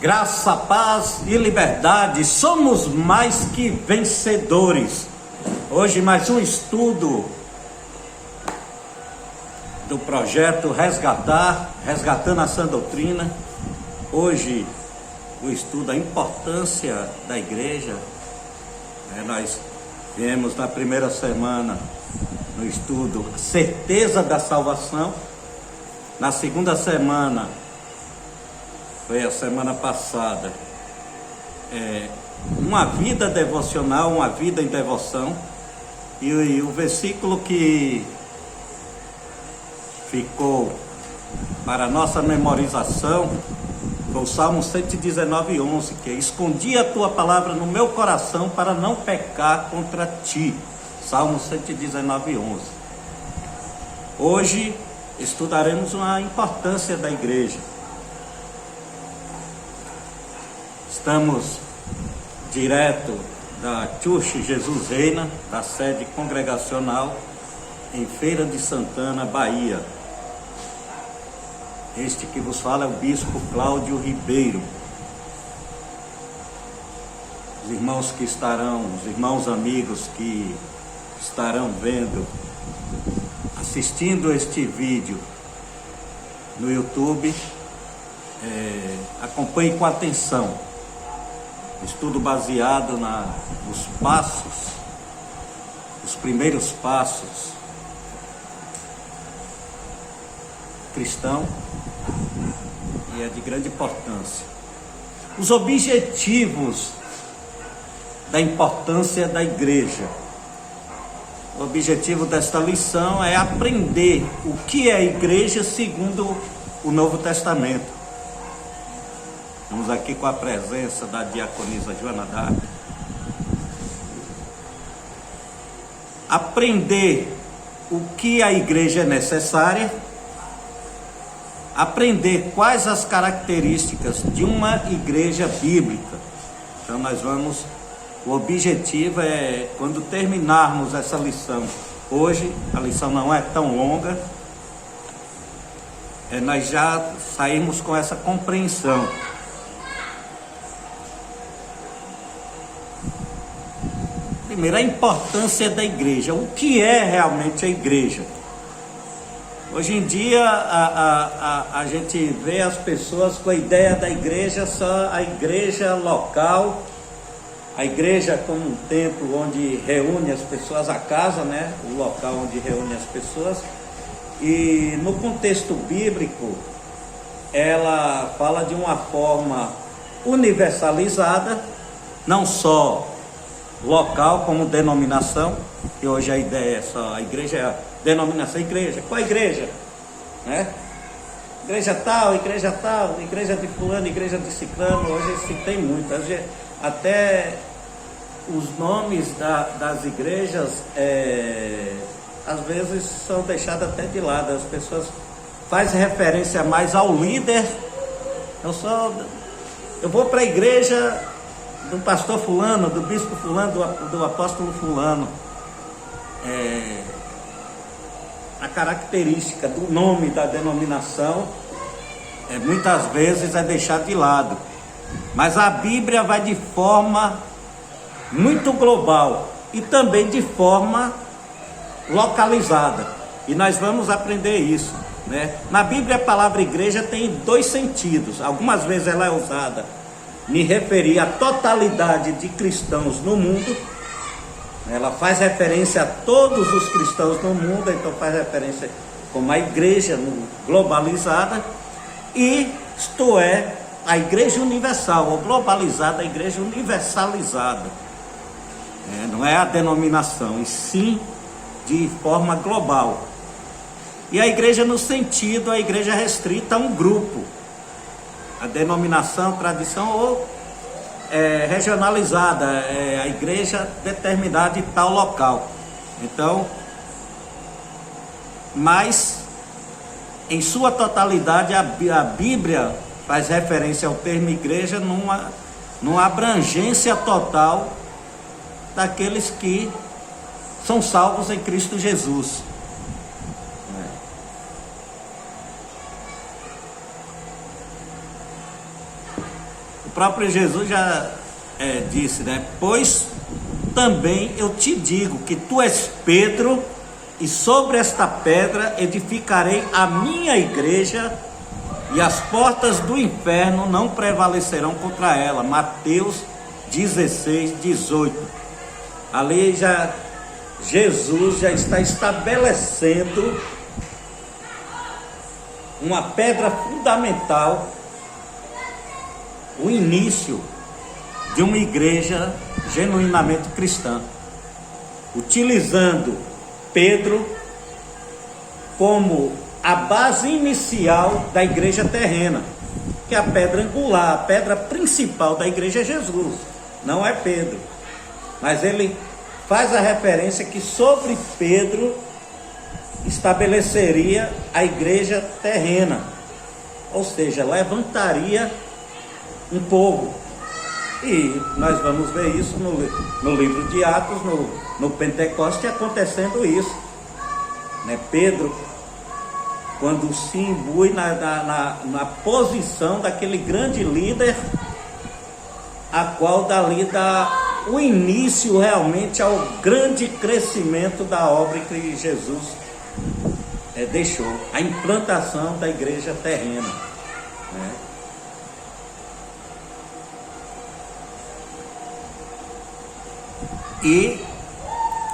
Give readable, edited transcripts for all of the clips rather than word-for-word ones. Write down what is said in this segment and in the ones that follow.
Graça, paz e liberdade, somos mais que vencedores. Hoje mais um estudo do projeto Resgatando a Sã Doutrina. Hoje o estudo da importância da igreja. Nós viemos na primeira semana no estudo a certeza da salvação. Na segunda semana, foi a semana passada, uma vida devocional, uma vida em devoção. E o versículo que ficou para nossa memorização foi o Salmo 119:11, que é: escondi a tua palavra no meu coração para não pecar contra ti. Salmo 119:11. Hoje estudaremos a importância da igreja. Estamos direto da Church Jesus Reina, da sede congregacional em Feira de Santana, Bahia. Este que vos fala é o Bispo Cláudio Ribeiro. Os irmãos que estarão, os irmãos amigos que estarão vendo, assistindo este vídeo no YouTube, acompanhe com atenção. Estudo baseado nos passos, os primeiros passos cristão, e é de grande importância. Os objetivos da importância da igreja. O objetivo desta lição é aprender o que é a igreja segundo o Novo Testamento. Estamos aqui com a presença da diaconisa Joana D'Arc. Aprender o que a igreja é necessária. Aprender quais as características de uma igreja bíblica. Então o objetivo é, quando terminarmos essa lição, hoje a lição não é tão longa, nós já saímos com essa compreensão. Primeiro, a importância da igreja. O que é realmente a igreja? Hoje em dia a gente vê as pessoas com a ideia da igreja só a igreja local, a igreja como um templo onde reúne as pessoas, a casa, né? O local onde reúne as pessoas. E no contexto bíblico, ela fala de uma forma universalizada, não só local como denominação, que hoje a ideia é só a igreja, é a denominação igreja. Qual igreja? Né? Igreja tal, igreja de fulano, igreja de ciclano. Hoje se tem muito, até os nomes das igrejas às vezes são deixados até de lado. As pessoas fazem referência mais ao líder. Eu vou para a igreja do pastor fulano, do bispo fulano, do apóstolo fulano. A característica do nome da denominação muitas vezes é deixada de lado, mas a Bíblia vai de forma muito global e também de forma localizada, e nós vamos aprender isso, né? Na Bíblia a palavra igreja tem dois sentidos. Algumas vezes ela é usada me referir à totalidade de cristãos no mundo. Ela faz referência a todos os cristãos no mundo, então faz referência como a igreja globalizada, e isto é, a igreja universal, ou globalizada, a igreja universalizada. Não é a denominação, e sim de forma global. E a igreja no sentido, a igreja restrita a um grupo. A denominação, tradição ou regionalizada, a igreja determinada em tal local. Então, mas em sua totalidade a Bíblia faz referência ao termo igreja numa abrangência total daqueles que são salvos em Cristo Jesus. O próprio Jesus já disse, né? Pois também eu te digo que tu és Pedro, e sobre esta pedra edificarei a minha igreja, e as portas do inferno não prevalecerão contra ela. Mateus 16, 18. Ali Jesus já está estabelecendo uma pedra fundamental, o início de uma igreja genuinamente cristã, utilizando Pedro como a base inicial da igreja terrena, que é a pedra angular, a pedra principal da igreja é Jesus, não é Pedro. Mas ele faz a referência que sobre Pedro estabeleceria a igreja terrena, ou seja, levantaria um povo. E nós vamos ver isso no livro de Atos, no Pentecoste, acontecendo isso, né? Pedro, quando se imbui na posição daquele grande líder, a qual dali dá o início realmente ao grande crescimento da obra que Jesus deixou, a implantação da igreja terrena, né? E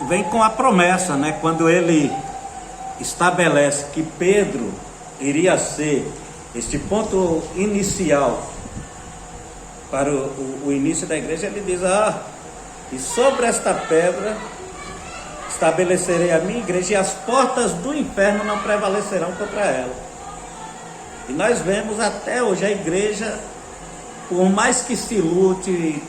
vem com a promessa, né? Quando ele estabelece que Pedro iria ser este ponto inicial para o início da igreja, ele diz: e sobre esta pedra estabelecerei a minha igreja, e as portas do inferno não prevalecerão contra ela. E nós vemos até hoje a igreja, por mais que se lute,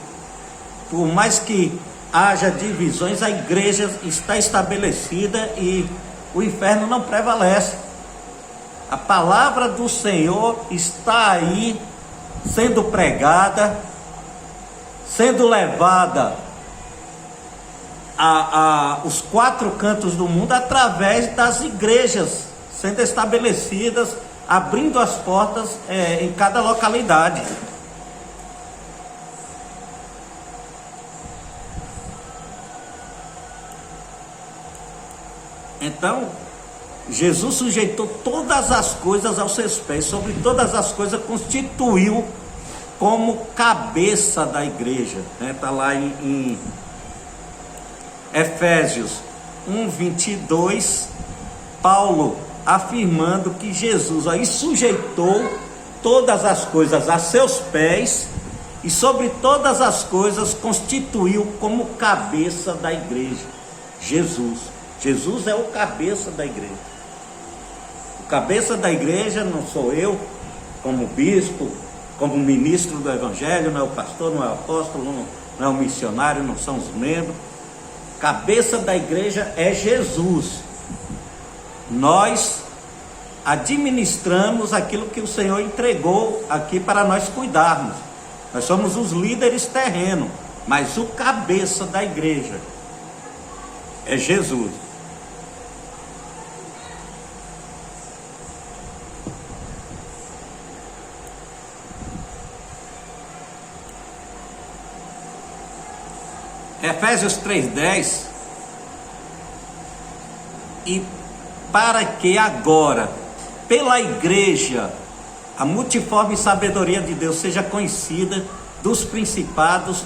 por mais que haja divisões, a igreja está estabelecida e o inferno não prevalece. A palavra do Senhor está aí, sendo pregada, sendo levada os quatro cantos do mundo, através das igrejas sendo estabelecidas, abrindo as portas em cada localidade. Então, Jesus sujeitou todas as coisas aos seus pés, sobre todas as coisas constituiu como cabeça da igreja, né? Está lá em Efésios 1:22, Paulo afirmando que Jesus aí sujeitou todas as coisas a seus pés, e sobre todas as coisas constituiu como cabeça da igreja. Jesus é o cabeça da igreja. O cabeça da igreja não sou eu, como bispo, como ministro do evangelho, não é o pastor, não é o apóstolo, não é o missionário, não são os membros. Cabeça da igreja é Jesus. Nós administramos aquilo que o Senhor entregou aqui para nós cuidarmos. Nós somos os líderes terrenos, mas o cabeça da igreja é Jesus. Efésios 3:10, e para que agora, pela igreja, a multiforme sabedoria de Deus seja conhecida dos principados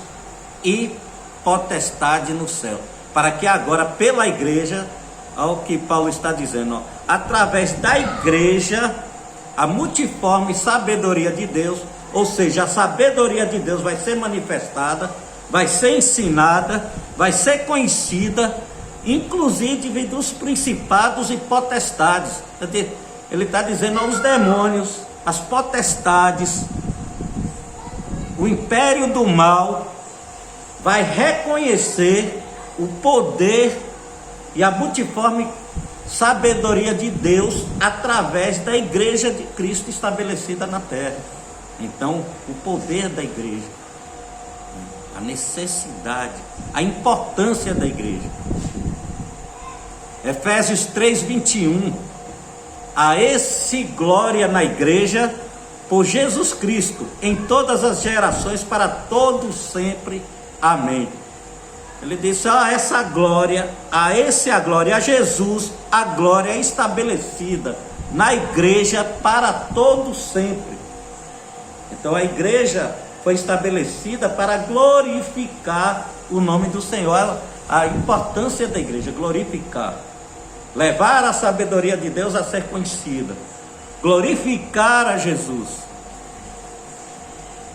e potestade no céu. Para que agora, pela igreja, olha o que Paulo está dizendo, através da igreja, a multiforme sabedoria de Deus, ou seja, a sabedoria de Deus vai ser manifestada, vai ser ensinada, vai ser conhecida, inclusive dos principados e potestades. Ele está dizendo aos demônios, as potestades, o império do mal vai reconhecer o poder e a multiforme sabedoria de Deus através da igreja de Cristo estabelecida na terra. Então, o poder da igreja, a necessidade, a importância da igreja. Efésios 3:21, a esse glória na igreja por Jesus Cristo, em todas as gerações, para todos sempre. Amém. Ele disse: a essa glória, a esse a glória, a Jesus, a glória é estabelecida na igreja para todos sempre. Então a igreja foi estabelecida para glorificar o nome do Senhor. A importância da igreja, glorificar, levar a sabedoria de Deus a ser conhecida, glorificar a Jesus.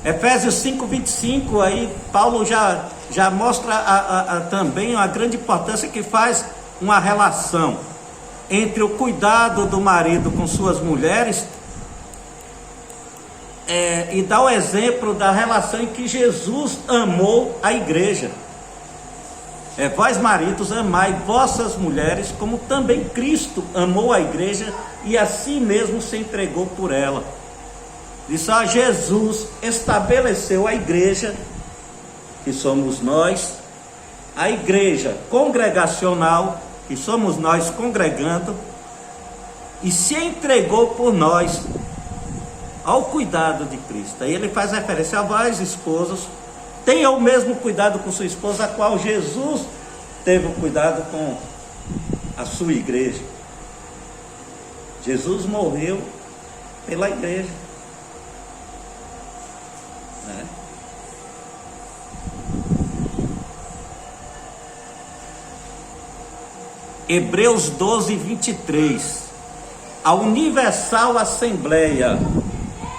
Efésios 5:25, aí Paulo já mostra também a grande importância que faz uma relação entre o cuidado do marido com suas mulheres, e dá o exemplo da relação em que Jesus amou a igreja. Vós maridos, amai vossas mulheres, como também Cristo amou a igreja e a si mesmo se entregou por ela. Diz: Jesus estabeleceu a igreja, que somos nós, a igreja congregacional, que somos nós congregando, e se entregou por nós ao cuidado de Cristo. Aí ele faz referência a vós, esposos, tenha o mesmo cuidado com sua esposa, a qual Jesus teve o cuidado com a sua igreja. Jesus morreu pela igreja. Hebreus 12:23. A universal assembleia,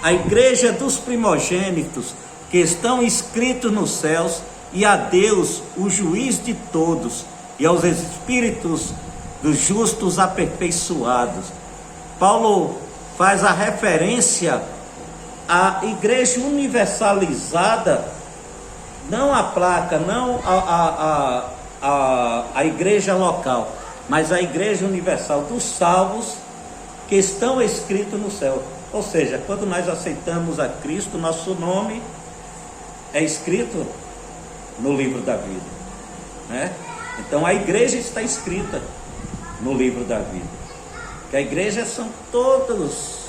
a igreja dos primogênitos, que estão inscritos nos céus, e a Deus, o juiz de todos, e aos espíritos dos justos aperfeiçoados. Paulo faz a referência à igreja universalizada, não a placa, não a igreja local, mas a igreja universal dos salvos que estão escritos no céu. Ou seja, quando nós aceitamos a Cristo, nosso nome é escrito no livro da vida, né? Então a igreja está escrita no livro da vida. Que a igreja são todos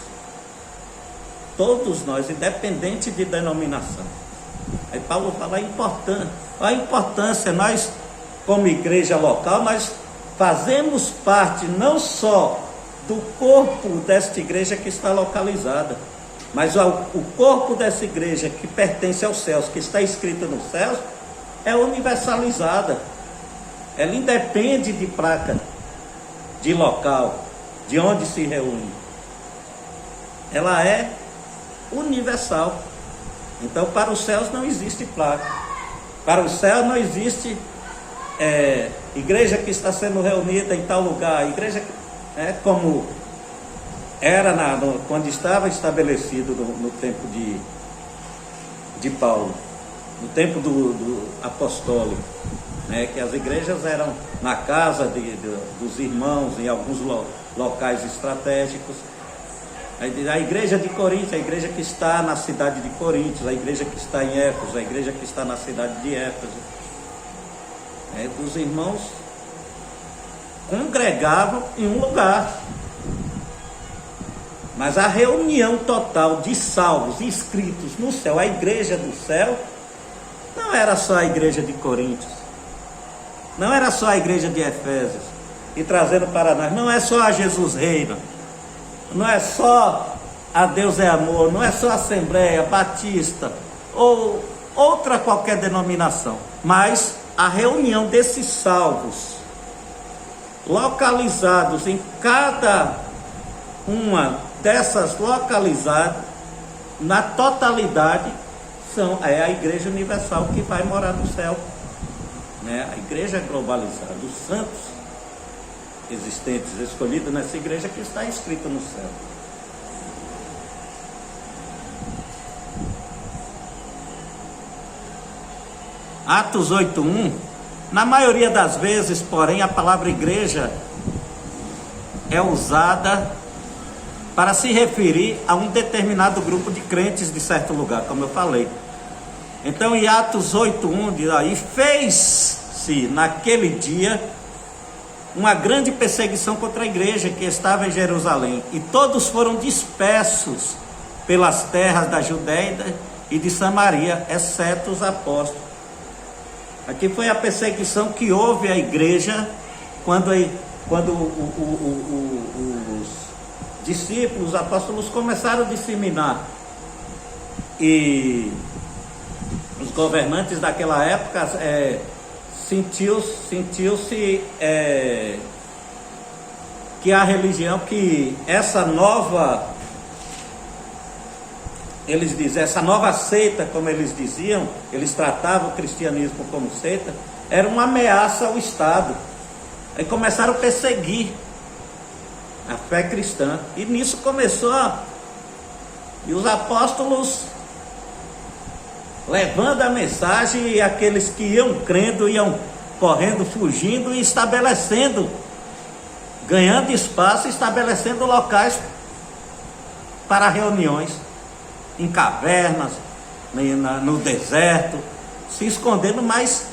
nós, independente de denominação. Aí Paulo fala a importância, nós como igreja local, nós fazemos parte não só do corpo desta igreja que está localizada, mas o corpo dessa igreja que pertence aos céus, que está escrita nos céus, é universalizada. Ela independe de placa, de local, de onde se reúne. Ela é universal. Então para os céus não existe placa. Para os céus não existe igreja que está sendo reunida em tal lugar. Igreja como era quando estava estabelecido no tempo de Paulo, no tempo do apostólico, né, que as igrejas eram na casa dos irmãos, em alguns locais estratégicos. A igreja de Corinto, a igreja que está na cidade de Corinto, a igreja que está em Éfeso, a igreja que está na cidade de Éfeso. Os irmãos congregavam em um lugar, mas a reunião total de salvos inscritos no céu, a igreja do céu, não era só a igreja de Corinto, não era só a igreja de Efésios, e trazendo para nós, não é só a Jesus Reina, não é só a Deus é Amor, não é só a Assembleia Batista ou outra qualquer denominação, mas a reunião desses salvos localizados em cada uma dessas localizadas, na totalidade, é a igreja universal que vai morar no céu, né? A igreja globalizada, os santos existentes, escolhidos nessa igreja que está escrito no céu. Atos 8:1. Na maioria das vezes, porém, a palavra igreja é usada para se referir a um determinado grupo de crentes de certo lugar, como eu falei. Então, em Atos 8:1 diz aí: fez-se naquele dia uma grande perseguição contra a igreja que estava em Jerusalém, e todos foram dispersos pelas terras da Judéia e de Samaria, exceto os apóstolos. Aqui foi a perseguição que houve à igreja quando os discípulos, os apóstolos começaram a disseminar. E os governantes daquela época sentiu-se que a religião, que essa nova, eles dizem, essa nova seita, como eles diziam, eles tratavam o cristianismo como seita, era uma ameaça ao Estado. Aí começaram a perseguir a fé cristã, e nisso começou e os apóstolos levando a mensagem, e aqueles que iam crendo, iam correndo, fugindo e estabelecendo, ganhando espaço, estabelecendo locais para reuniões, em cavernas, no deserto, se escondendo. Mas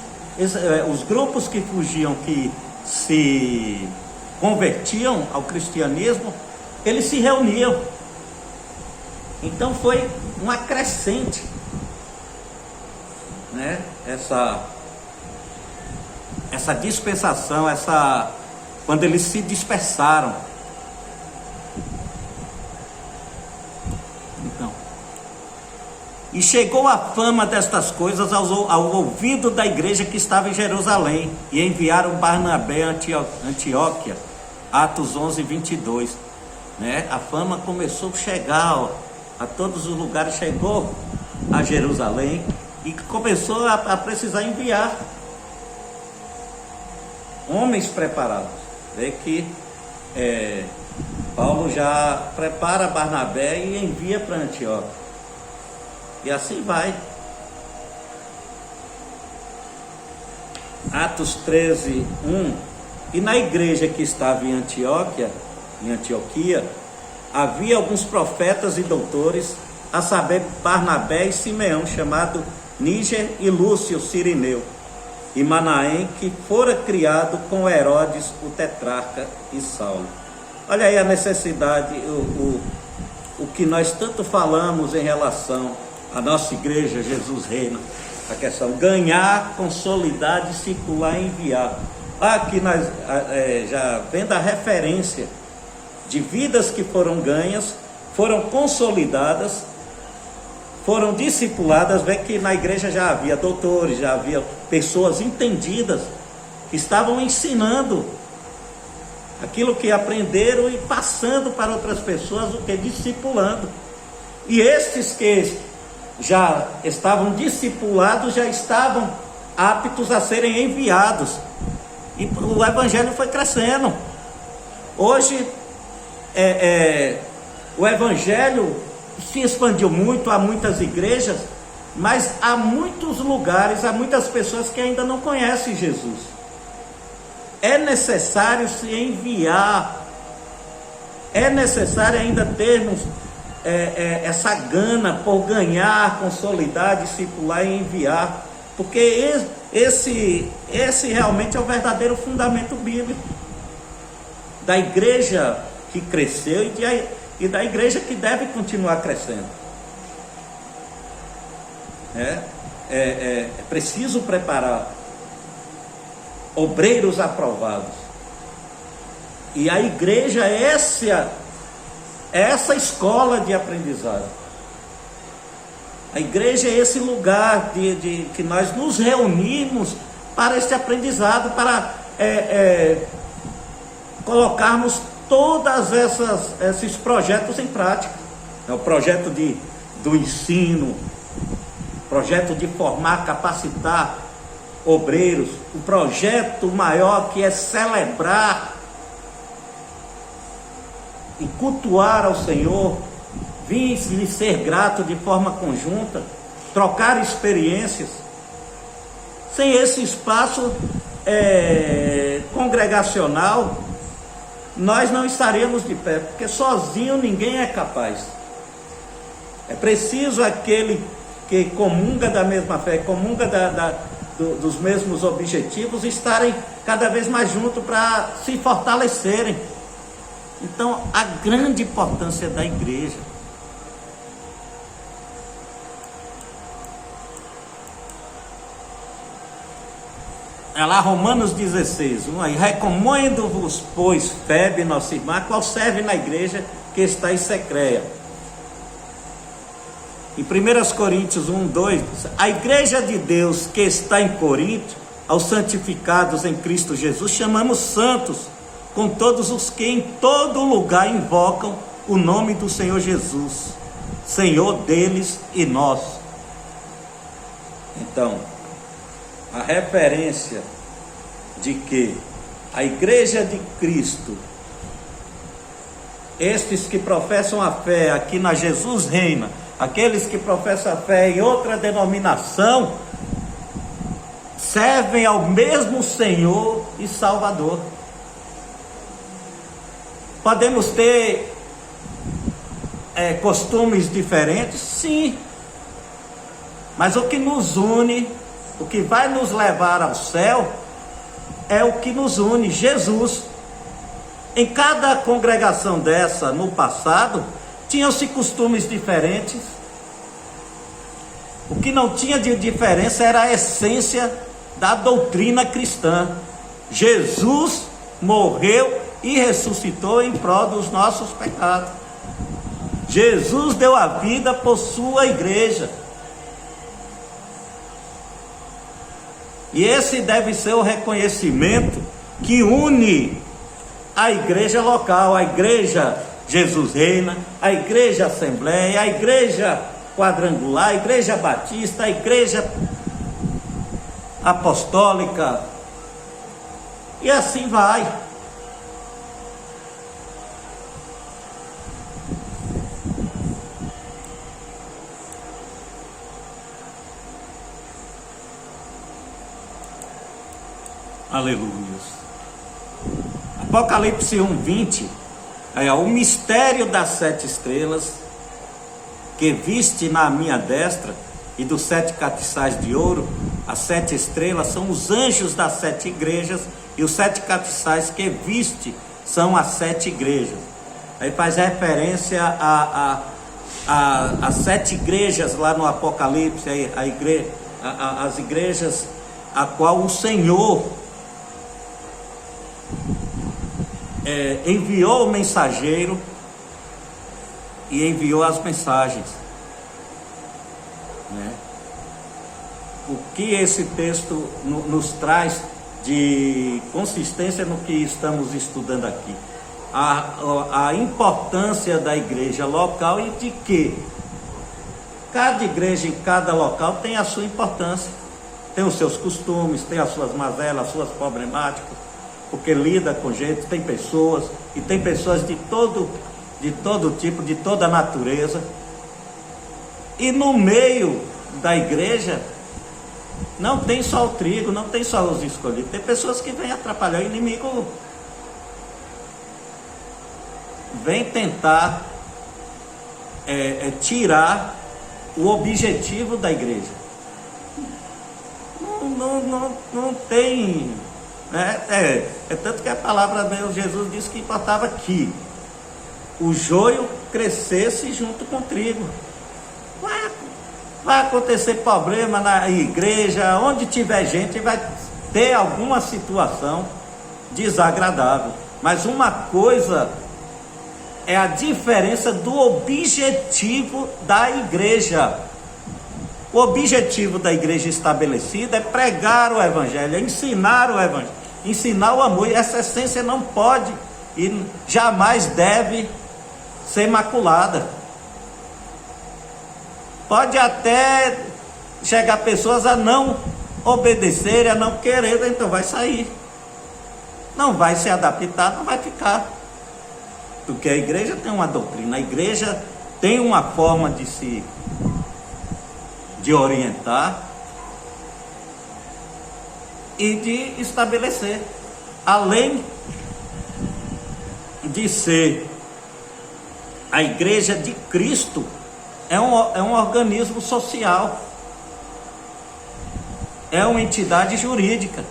os grupos que fugiam, que se convertiam ao cristianismo, eles se reuniam. Então foi uma crescente, né? Essa dispersação, quando eles se dispersaram. Então, e chegou a fama destas coisas ao ouvido da igreja que estava em Jerusalém, e enviaram Barnabé a Antioquia, Atos 11, 22, né? A fama começou a chegar a todos os lugares, chegou a Jerusalém, e começou a precisar enviar homens preparados. Vê que Paulo já prepara Barnabé e envia para Antioquia, e assim vai. Atos 13, 1. E na igreja que estava em Antioquia, havia alguns profetas e doutores, a saber, Barnabé e Simeão, chamado Níger, e Lúcio Cirineu, e Manaém, que fora criado com Herodes o tetrarca, e Saulo. Olha aí a necessidade, o que nós tanto falamos em relação à nossa igreja, Jesus Reina, a questão ganhar, consolidar, discipular e enviar. Aqui nós já vendo a referência de vidas que foram ganhas, foram consolidadas, foram discipuladas. Vê que na igreja já havia doutores, já havia pessoas entendidas, que estavam ensinando aquilo que aprenderam e passando para outras pessoas, o que? Discipulando. E estes que já estavam discipulados, já estavam aptos a serem enviados, e o evangelho foi crescendo. Hoje o evangelho se expandiu muito, há muitas igrejas, mas há muitos lugares, há muitas pessoas que ainda não conhecem Jesus. É necessário se enviar, é necessário ainda termos essa gana por ganhar, consolidar, discipular e enviar, porque esse realmente é o verdadeiro fundamento bíblico da igreja que cresceu e da igreja que deve continuar crescendo. É preciso preparar obreiros aprovados, e a igreja é essa escola de aprendizado. A igreja é esse lugar que nós nos reunimos para este aprendizado, para colocarmos todos esses projetos em prática. É o projeto do ensino, projeto de formar, capacitar obreiros, o projeto maior, que é celebrar e cultuar ao Senhor, vir lhe ser grato de forma conjunta, trocar experiências. Sem esse espaço congregacional, nós não estaremos de pé, porque sozinho ninguém é capaz. É preciso aquele que comunga da mesma fé, comunga dos mesmos objetivos, estarem cada vez mais juntos para se fortalecerem. Então, a grande importância da igreja. É lá Romanos 16, 1 aí. Recomendo-vos, pois, Febe, nossa irmã, qual serve na igreja que está em Secreia. Em 1 Coríntios 1, 2, a igreja de Deus que está em Corinto, aos santificados em Cristo Jesus, chamamos santos, com todos os que em todo lugar invocam o nome do Senhor Jesus, Senhor deles e nosso. Então, a referência de que a igreja de Cristo, estes que professam a fé aqui na Jesus Reina, aqueles que professam a fé em outra denominação, servem ao mesmo Senhor e Salvador. Podemos ter costumes diferentes? Sim. Mas o que nos une, o que vai nos levar ao céu, é o que nos une, Jesus. Em cada congregação dessa, no passado, tinham-se costumes diferentes. O que não tinha de diferença era a essência da doutrina cristã. Jesus morreu e ressuscitou em prol dos nossos pecados. Jesus deu a vida por sua igreja. E esse deve ser o reconhecimento que une a igreja local, a igreja Jesus Reina, a igreja Assembleia, a igreja Quadrangular, a igreja Batista, a igreja Apostólica, e assim vai. Aleluia. Apocalipse 1:20 é o mistério das 7 estrelas que viste na minha destra e dos 7 castiçais de ouro. As 7 estrelas são os anjos das 7 igrejas e os 7 castiçais que viste são as 7 igrejas. Aí faz referência às 7 igrejas lá no Apocalipse, as igrejas a qual o Senhor enviou o mensageiro e enviou as mensagens, né? O que esse texto nos traz de consistência no que estamos estudando aqui? A importância da igreja local e de que cada igreja em cada local tem a sua importância, tem os seus costumes, tem as suas mazelas, as suas problemáticas, porque lida com gente, tem pessoas, e tem pessoas de todo tipo, de toda natureza. E no meio da igreja não tem só o trigo, não tem só os escolhidos, tem pessoas que vêm atrapalhar. O inimigo vem tentar tirar o objetivo da igreja. Não tem. Tanto que a palavra de Jesus disse que importava que o joio crescesse junto com o trigo. Vai acontecer problema na igreja, onde tiver gente, vai ter alguma situação desagradável. Mas uma coisa é a diferença do objetivo da igreja. O objetivo da igreja estabelecida é pregar o evangelho, é ensinar o evangelho, ensinar o amor. E essa essência não pode e jamais deve ser maculada. Pode até chegar pessoas a não obedecerem, a não querer, então vai sair. Não vai se adaptar, não vai ficar. Porque a igreja tem uma doutrina, a igreja tem uma forma de orientar e de estabelecer. Além de ser a igreja de Cristo, é um organismo social, é uma entidade jurídica,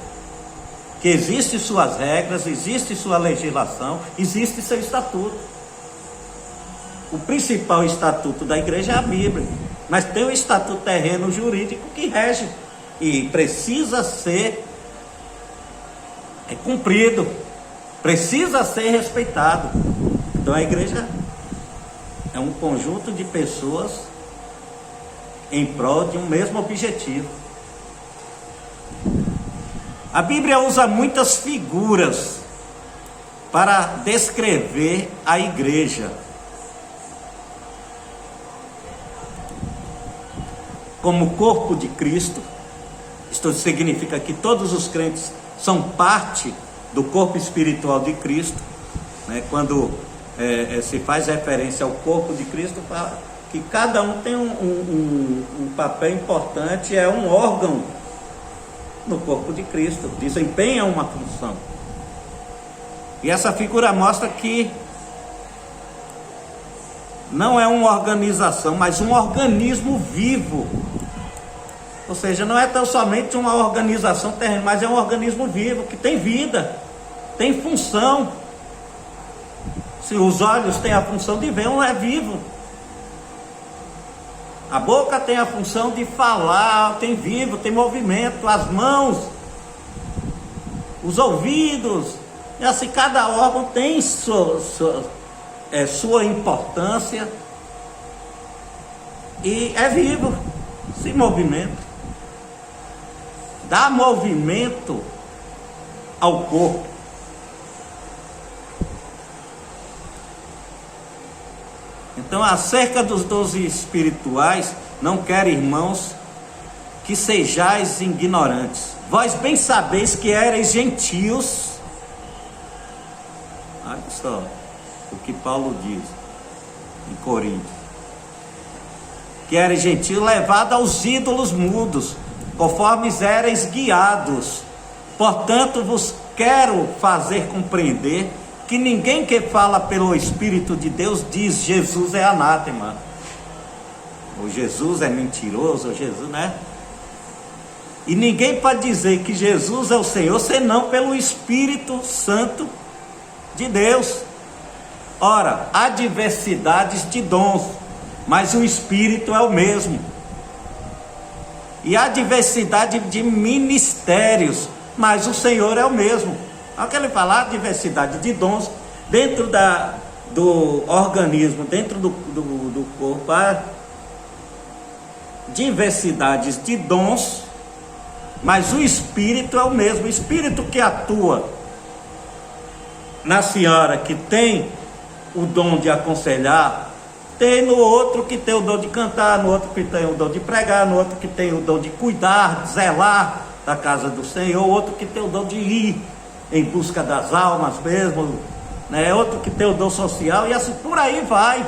que existe suas regras, existe sua legislação, existe seu estatuto. O principal estatuto da igreja é a Bíblia, mas tem o estatuto terreno jurídico que rege e precisa ser é cumprido, precisa ser respeitado. Então a igreja é um conjunto de pessoas em prol de um mesmo objetivo. A Bíblia usa muitas figuras para descrever a igreja, como o corpo de Cristo. Isto significa que todos os crentes são parte do corpo espiritual de Cristo, né? Quando se faz referência ao corpo de Cristo, que cada um tem um papel importante, é um órgão no corpo de Cristo, desempenha uma função. E essa figura mostra que não é uma organização, mas um organismo vivo. Ou seja, não é tão somente uma organização terrena, mas é um organismo vivo, que tem vida, tem função. Se os olhos têm a função de ver, um é vivo. A boca tem a função de falar, tem vivo, tem movimento. As mãos, os ouvidos, e assim cada órgão tem sua importância e é vivo, se movimenta, dá movimento ao corpo. Então, acerca dos dons espirituais, não quero, irmãos, que sejais ignorantes. Vós bem sabeis que erais gentios. Olha só o que Paulo diz em Coríntios: que erais gentios, levado aos ídolos mudos, conforme erais guiados. Portanto, vos quero fazer compreender que ninguém que fala pelo Espírito de Deus diz Jesus é anátema, ou Jesus é mentiroso, ou Jesus, né? E ninguém pode dizer que Jesus é o Senhor senão pelo Espírito Santo de Deus. Ora, há diversidades de dons, mas o Espírito é o mesmo. E há diversidade de ministérios, mas o Senhor é o mesmo. Olha o que ele fala, a diversidade de dons dentro do organismo, dentro do corpo, há diversidades de dons, mas o Espírito é o mesmo. O Espírito que atua na senhora que tem o dom de aconselhar, tem no outro que tem o dom de cantar, no outro que tem o dom de pregar, no outro que tem o dom de cuidar, de zelar da casa do Senhor, outro que tem o dom de ir em busca das almas mesmo, né? Outro que tem o dom social, e assim por aí vai.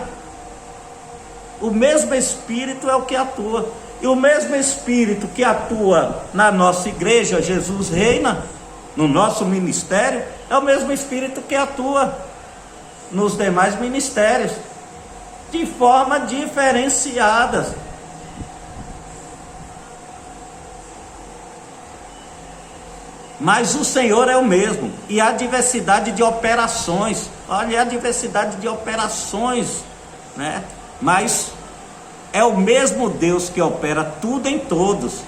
O mesmo Espírito é o que atua, e o mesmo Espírito que atua na nossa igreja, Jesus reina, no nosso ministério, é o mesmo Espírito que atua nos demais ministérios, de forma diferenciadas. Mas o Senhor é o mesmo, e há diversidade de operações. Olha a diversidade de operações, né? Mas é o mesmo Deus que opera tudo em todos.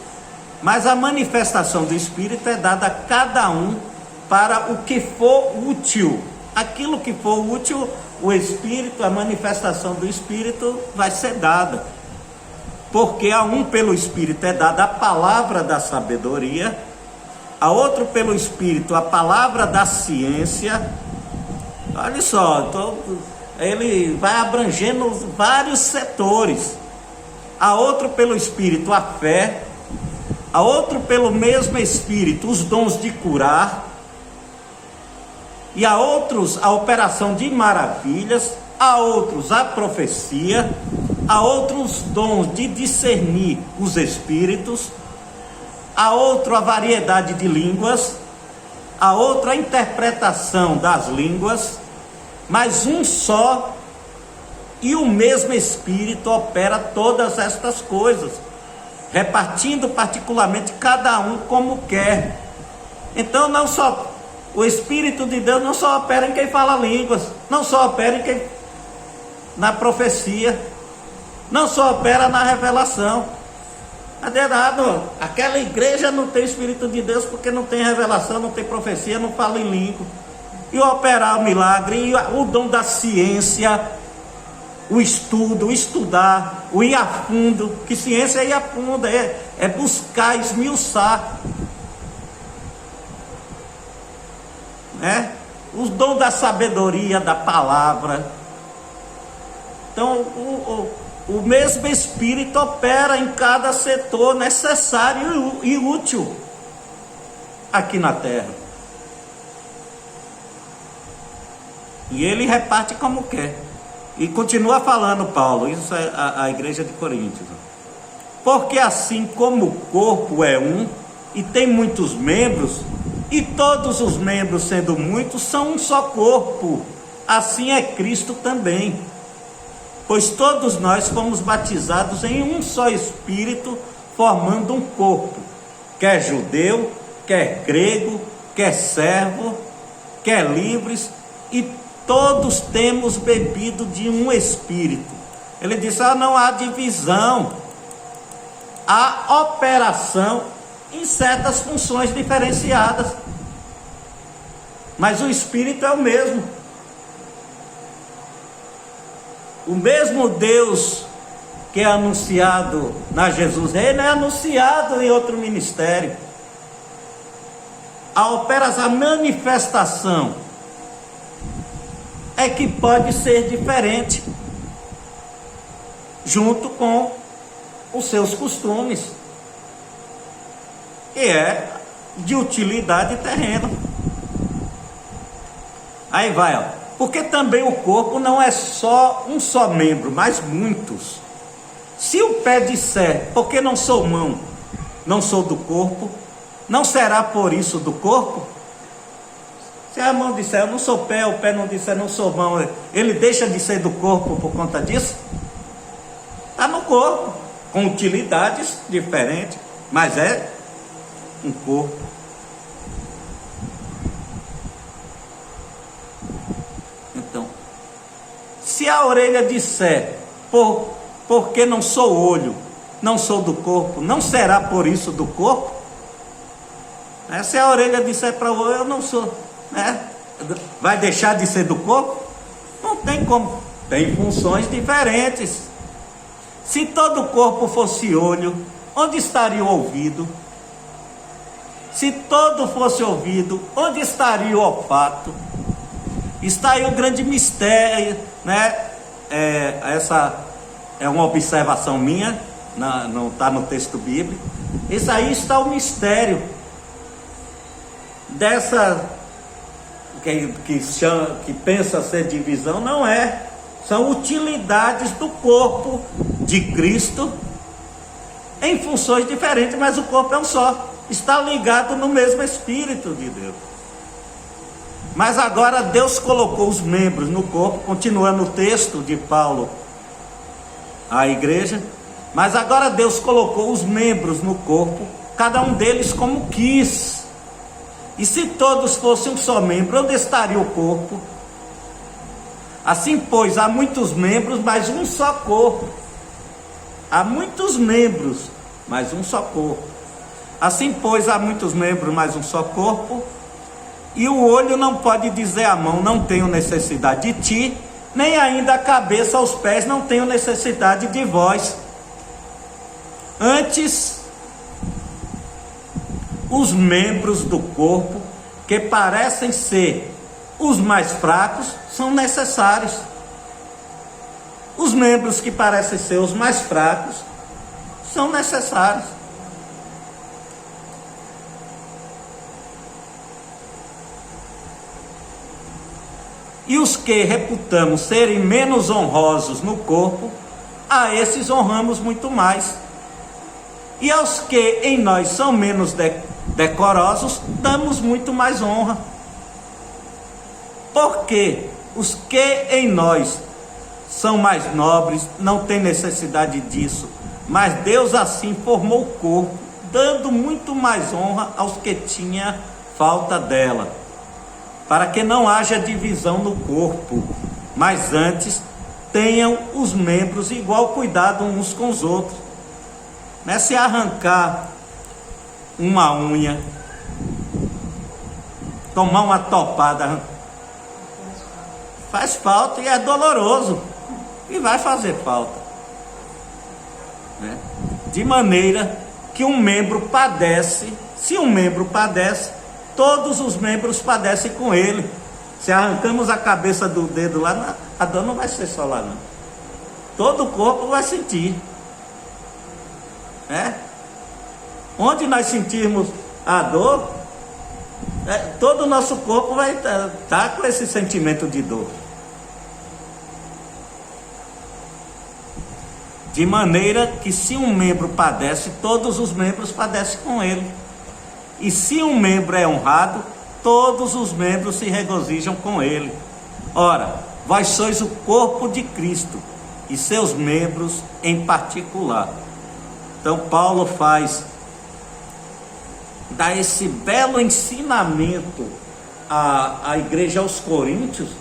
Mas a manifestação do Espírito é dada a cada um para o que for útil. Aquilo que for útil, o Espírito, a manifestação do Espírito vai ser dada. Porque a um pelo Espírito é dada a palavra da sabedoria, a outro pelo Espírito a palavra da ciência. Olha só, ele vai abrangendo vários setores. A outro pelo Espírito a fé, a outro pelo mesmo Espírito os dons de curar, e a outros a operação de maravilhas, a outros a profecia, a outros dons de discernir os espíritos, a outro a variedade de línguas, a outro a interpretação das línguas, mas um só e o mesmo Espírito opera todas estas coisas, repartindo particularmente cada um como quer. Então não só o Espírito de Deus não só opera em quem fala línguas, não só opera em quem na profecia, não só opera na revelação, Aderado, aquela igreja não tem Espírito de Deus porque não tem revelação, não tem profecia, não fala em língua. E operar o milagre, e o dom da ciência, o estudo, o estudar, o ir a fundo, que ciência é ir a fundo, é buscar, esmiuçar. Né? O dom da sabedoria, da palavra. Então, o mesmo Espírito opera em cada setor necessário e útil aqui na terra. E ele reparte como quer. E continua falando Paulo, isso é a igreja de Coríntios. Porque assim como o corpo é um e tem muitos membros, e todos os membros, sendo muitos, são um só corpo, assim é Cristo também. Pois todos nós fomos batizados em um só Espírito, formando um corpo, quer judeu, quer grego, quer servo, quer livres, e todos temos bebido de um Espírito. Ele disse, não há divisão, há operação em certas funções diferenciadas, mas o Espírito é o mesmo. O mesmo Deus que é anunciado na Jesus Reino é anunciado em outro ministério. A manifestação é que pode ser diferente, junto com os seus costumes, que é de utilidade terrena. Aí vai, ó. Porque também o corpo não é só um só membro, mas muitos. Se o pé disser, porque não sou mão, não sou do corpo, não será por isso do corpo? Se a mão disser, eu não sou pé, o pé não disser, não sou mão, ele deixa de ser do corpo por conta disso? Está no corpo, com utilidades diferentes, mas é um corpo. Então, se a orelha disser, porque não sou olho, não sou do corpo, não será por isso do corpo? Se a orelha disser para o olho, eu não sou, vai deixar de ser do corpo? Não tem como, tem funções diferentes. Se todo o corpo fosse olho, onde estaria o ouvido? Se todo fosse ouvido, onde estaria o olfato? Está aí o grande mistério, essa é uma observação minha, não está no texto bíblico. Isso aí está o mistério dessa que pensa ser divisão. Não é, são utilidades do corpo de Cristo em funções diferentes, mas o corpo é um só, está ligado no mesmo Espírito de Deus. Mas agora Deus colocou os membros no corpo, continuando o texto de Paulo à igreja, mas agora Deus colocou os membros no corpo, cada um deles como quis. E se todos fossem um só membro, onde estaria o corpo? Assim, pois, há muitos membros, mas um só corpo. Há muitos membros, mas um só corpo. Assim, pois, há muitos membros, mas um só corpo. E o olho não pode dizer à mão, não tenho necessidade de ti, nem ainda a cabeça aos pés, não tenho necessidade de vós. Antes, os membros do corpo, que parecem ser os mais fracos, são necessários. Os membros que parecem ser os mais fracos, são necessários. E os que reputamos serem menos honrosos no corpo, a esses honramos muito mais. E aos que em nós são menos decorosos, damos muito mais honra. Porque os que em nós são mais nobres não têm necessidade disso, mas Deus assim formou o corpo, dando muito mais honra aos que tinham falta dela, para que não haja divisão no corpo, mas antes tenham os membros igual cuidado uns com os outros. Não é se arrancar uma unha, tomar uma topada, faz falta e é doloroso, e vai fazer falta, né? De maneira que um membro padece, se um membro padece, todos os membros padecem com ele. Se arrancamos a cabeça do dedo lá, a dor não vai ser só lá não, todo o corpo vai sentir, né? Onde nós sentirmos a dor, todo o nosso corpo vai estar com esse sentimento de dor. De maneira que se um membro padece, todos os membros padecem com ele. E se um membro é honrado, todos os membros se regozijam com ele. Ora, vós sois o corpo de Cristo, e seus membros em particular. Então Paulo dá esse belo ensinamento à igreja aos Coríntios,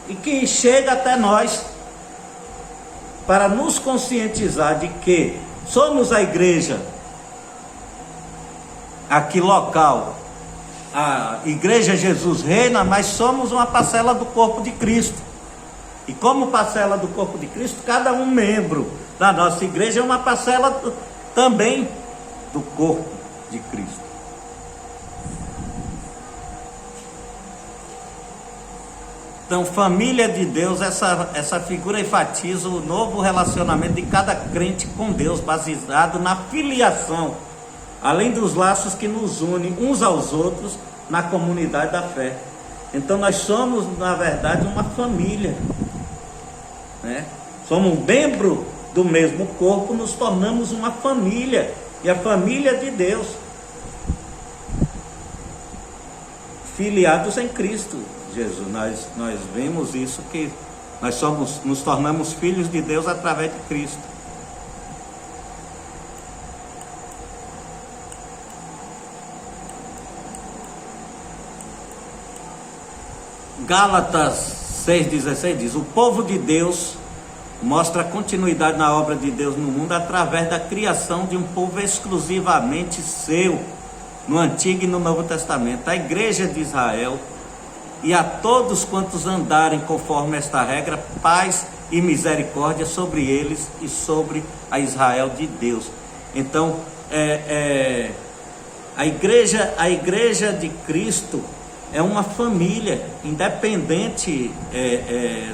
e que chega até nós, para nos conscientizar de que somos a igreja aqui local, a Igreja Jesus Reina, mas somos uma parcela do corpo de Cristo. E como parcela do corpo de Cristo, cada um membro da nossa igreja é uma parcela também do corpo de Cristo. Então, família de Deus, essa figura enfatiza o novo relacionamento de cada crente com Deus, baseado na filiação, além dos laços que nos unem uns aos outros na comunidade da fé. Então nós somos, na verdade, uma família, né? Somos um membro do mesmo corpo, nos tornamos uma família, e a família de Deus, filiados em Cristo Jesus. Nós vemos isso, que nós nos tornamos filhos de Deus através de Cristo. Gálatas 6,16 diz: o povo de Deus mostra continuidade na obra de Deus no mundo através da criação de um povo exclusivamente seu, no Antigo e no Novo Testamento, a igreja de Israel. E a todos quantos andarem conforme esta regra, paz e misericórdia sobre eles e sobre a Israel de Deus. Então, a igreja de Cristo é uma família, independente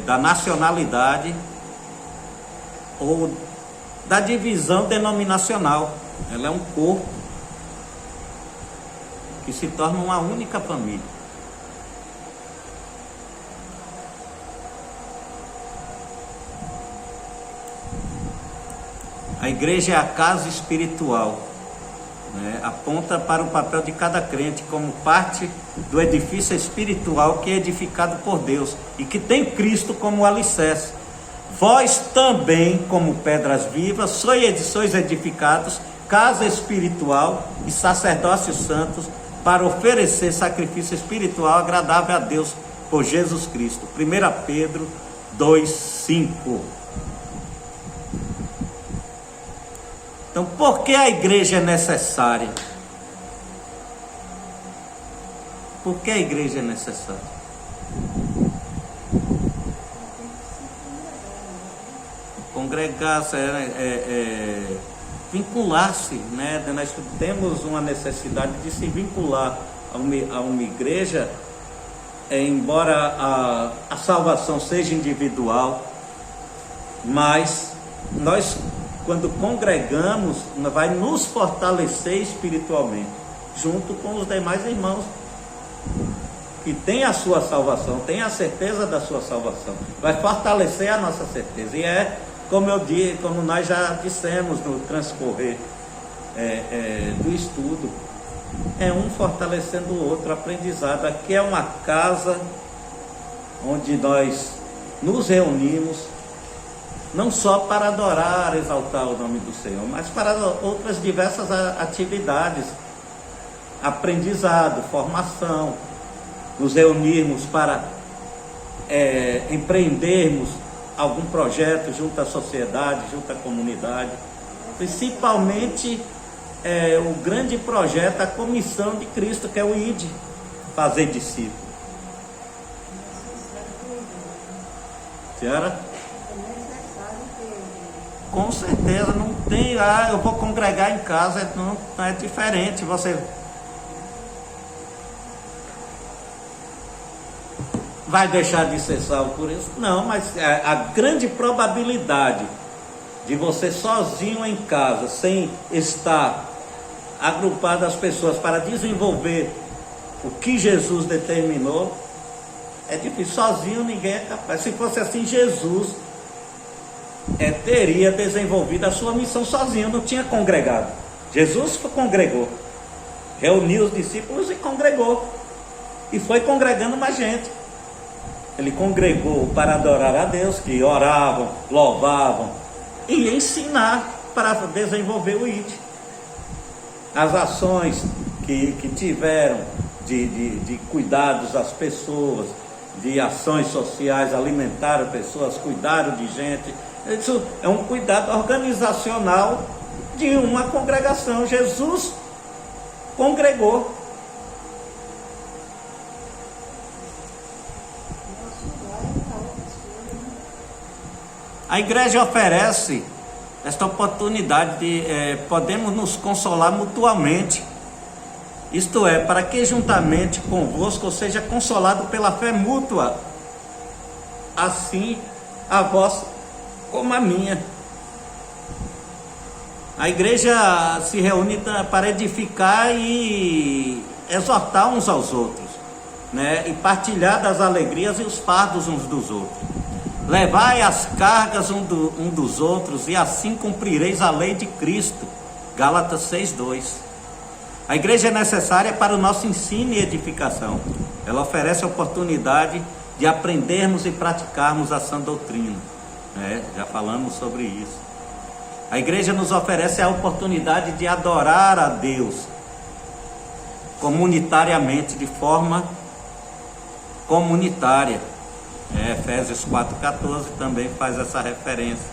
da nacionalidade ou da divisão denominacional. Ela é um corpo que se torna uma única família. A igreja é a casa espiritual, né? Aponta para o papel de cada crente como parte do edifício espiritual que é edificado por Deus e que tem Cristo como alicerce. Vós também, como pedras vivas, sois edificados, casa espiritual e sacerdócio santos, para oferecer sacrifício espiritual agradável a Deus por Jesus Cristo. 1 Pedro 2,5. Então, por que a igreja é necessária? Por que a igreja é necessária? Congregar-se, vincular-se, né? Nós temos uma necessidade de se vincular a uma igreja, embora a salvação seja individual, mas nós, quando congregamos, vai nos fortalecer espiritualmente, junto com os demais irmãos que têm a sua salvação, têm a certeza da sua salvação. Vai fortalecer a nossa certeza. E como nós já dissemos no transcorrer do estudo, é um fortalecendo o outro, aprendizado. Aqui é uma casa onde nós nos reunimos, não só para adorar, exaltar o nome do Senhor, mas para outras diversas atividades, aprendizado, formação, nos reunirmos para empreendermos algum projeto junto à sociedade, junto à comunidade. Principalmente o grande projeto, a comissão de Cristo, que é o ID, fazer discípulo. Senhora? Com certeza, não tem, eu vou congregar em casa, não é diferente, você vai deixar de ser salvo por isso? Não, mas a grande probabilidade de você sozinho em casa, sem estar agrupado as pessoas para desenvolver o que Jesus determinou, é difícil. Sozinho ninguém é capaz. Se fosse assim, Jesus teria desenvolvido a sua missão sozinho, não tinha congregado. Jesus congregou, reuniu os discípulos e congregou, e foi congregando mais gente. Ele congregou para adorar a Deus, que oravam, louvavam, e ensinar para desenvolver o ID. As ações que tiveram de cuidados às pessoas, de ações sociais, alimentaram pessoas, cuidaram de gente. Isso é um cuidado organizacional de uma congregação. Jesus congregou. A igreja oferece esta oportunidade de podemos nos consolar mutuamente. Isto é, para que juntamente convosco eu seja consolado pela fé mútua, assim a vossa como a minha. A igreja se reúne para edificar e exortar uns aos outros, né? E partilhar das alegrias e os fardos uns dos outros. Levai as cargas um dos outros, e assim cumprireis a lei de Cristo. Gálatas 6:2. A igreja é necessária para o nosso ensino e edificação. Ela oferece a oportunidade de aprendermos e praticarmos a sã doutrina, né? Já falamos sobre isso. A igreja nos oferece a oportunidade de adorar a Deus comunitariamente, de forma comunitária. Efésios 4:14 também faz essa referência.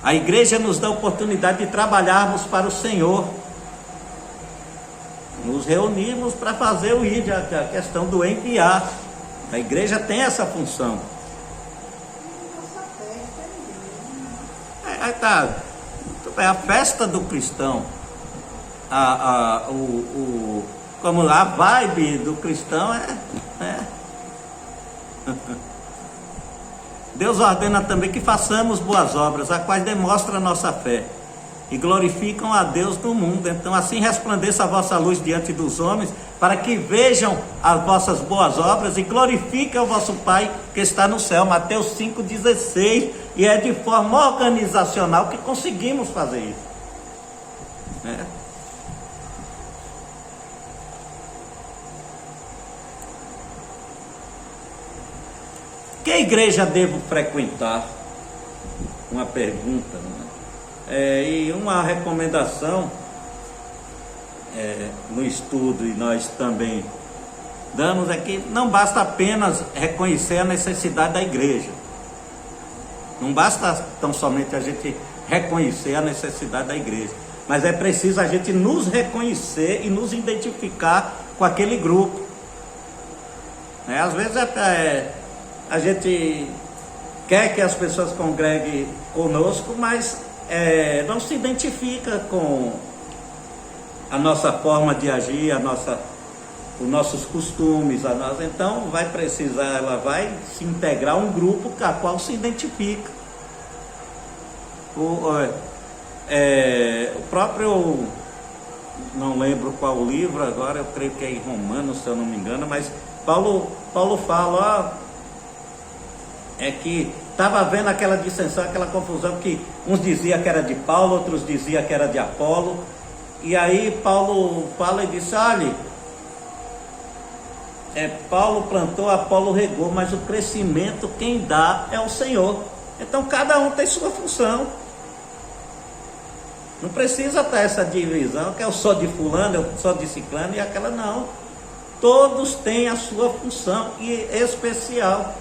A igreja nos dá a oportunidade de trabalharmos para o Senhor. Nos reunimos para fazer o ID, a questão do enviar. A igreja tem essa função. A festa do cristão, como a vibe do cristão Deus ordena também que façamos boas obras, as quais demonstram a nossa fé e glorificam a Deus no mundo. Então assim resplandeça a vossa luz diante dos homens, para que vejam as vossas boas obras e glorifiquem o vosso Pai que está no céu. Mateus 5:16. E é de forma organizacional que conseguimos fazer isso, né? Que igreja devo frequentar? Uma pergunta, né? E uma recomendação no estudo, e nós também damos aqui, não basta apenas reconhecer a necessidade da igreja. Não basta tão somente a gente reconhecer a necessidade da igreja, mas é preciso a gente nos reconhecer e nos identificar com aquele grupo, né? Às vezes a gente quer que as pessoas congreguem conosco, mas não se identifica com a nossa forma de agir, os nossos costumes, então vai precisar, ela vai se integrar a um grupo com a qual se identifica. O próprio, não lembro qual livro agora, eu creio que é em Romanos, se eu não me engano, mas Paulo fala, que estava havendo aquela dissensão, aquela confusão, que uns diziam que era de Paulo, outros diziam que era de Apolo, e aí Paulo fala e diz: olha, Paulo plantou, Apolo regou, mas o crescimento quem dá é o Senhor. Então cada um tem sua função. Não precisa ter essa divisão, que eu sou de fulano, eu sou de ciclano, e aquela não. Todos têm a sua função especial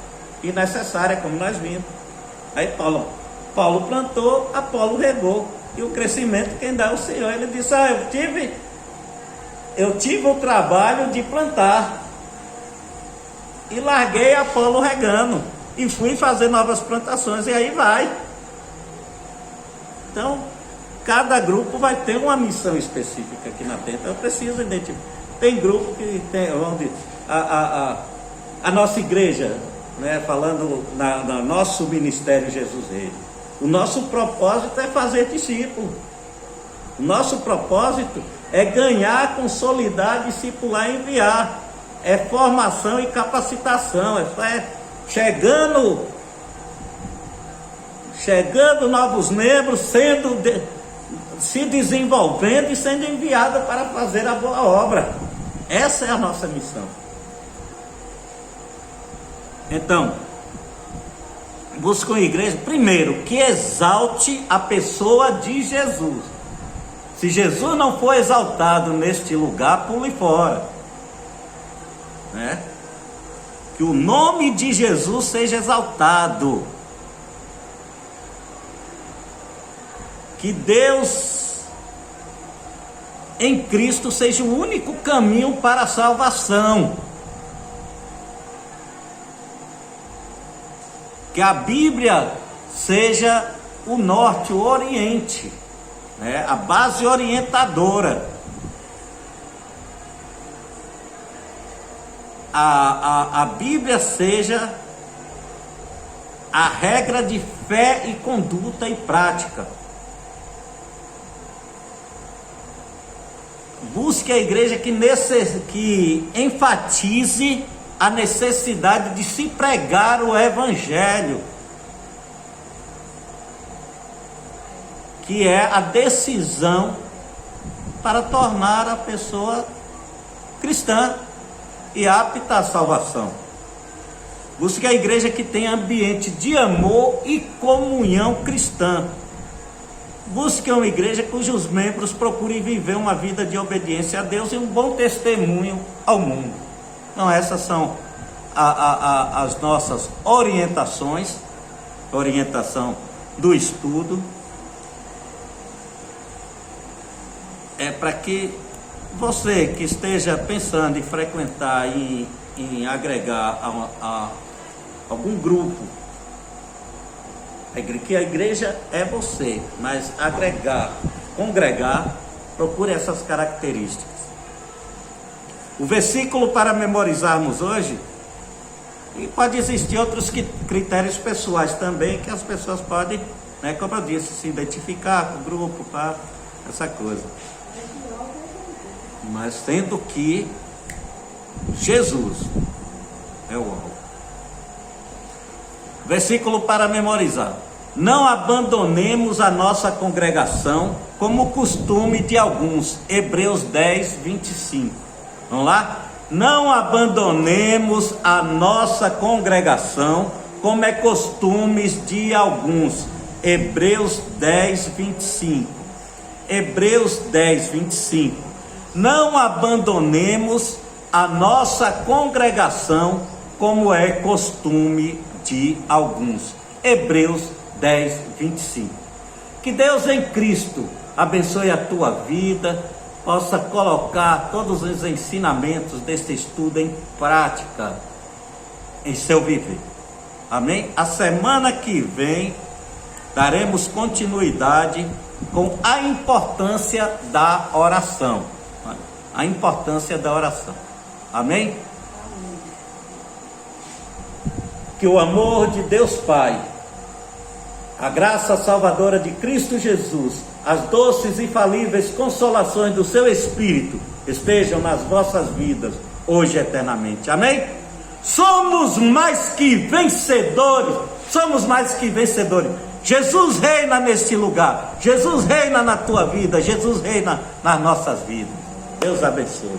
e necessária, como nós vimos. Aí Paulo plantou, Apolo regou, E o crescimento quem dá é o Senhor. Ele disse: eu tive o trabalho de plantar, e larguei Apolo regando, e fui fazer novas plantações, e aí vai. Então, cada grupo vai ter uma missão específica aqui na Terra. Então, eu preciso identificar. Tem grupo que tem, onde a nossa igreja, né, falando no nosso ministério Jesus Rei, o nosso propósito é fazer discípulo. O nosso propósito é ganhar, consolidar, discipular e enviar. É formação e capacitação. É chegando novos membros, se desenvolvendo e sendo enviado para fazer a boa obra. Essa é a nossa missão. Então, busca uma igreja, primeiro, que exalte a pessoa de Jesus. Se Jesus não for exaltado neste lugar, pule fora, né? Que o nome de Jesus seja exaltado. Que Deus em Cristo seja o único caminho para a salvação. Que a Bíblia seja o norte, o oriente, né? A base orientadora. A Bíblia seja a regra de fé e conduta e prática. Busque a igreja que enfatize a necessidade de se pregar o Evangelho, que é a decisão para tornar a pessoa cristã e apta à salvação. Busque a igreja que tenha ambiente de amor e comunhão cristã. Busque uma igreja cujos membros procurem viver uma vida de obediência a Deus e um bom testemunho ao mundo. Então, essas são as nossas orientações, orientação do estudo. É para que você que esteja pensando em frequentar e em agregar a algum grupo, que a igreja é você, mas congregar, procure essas características. O versículo para memorizarmos hoje, e pode existir outros critérios pessoais também, que as pessoas podem, né, como eu disse, se identificar com o grupo, para essa coisa. Mas sendo que Jesus é o alvo. Versículo para memorizar: não abandonemos a nossa congregação, como o costume de alguns. Hebreus 10, 25. Vamos lá? Não abandonemos a nossa congregação, como é costume de alguns. Hebreus 10, 25. Hebreus 10, 25. Não abandonemos a nossa congregação, como é costume de alguns. Hebreus 10, 25. Que Deus em Cristo abençoe a tua vida, possa colocar todos os ensinamentos deste estudo em prática em seu viver. Amém? A semana que vem daremos continuidade com a importância da oração. A importância da oração. Amém? Que o amor de Deus Pai, a graça salvadora de Cristo Jesus, as doces e infalíveis consolações do seu Espírito estejam nas vossas vidas, hoje e eternamente. Amém? Somos mais que vencedores. Somos mais que vencedores. Jesus reina neste lugar. Jesus reina na tua vida. Jesus reina nas nossas vidas. Deus abençoe.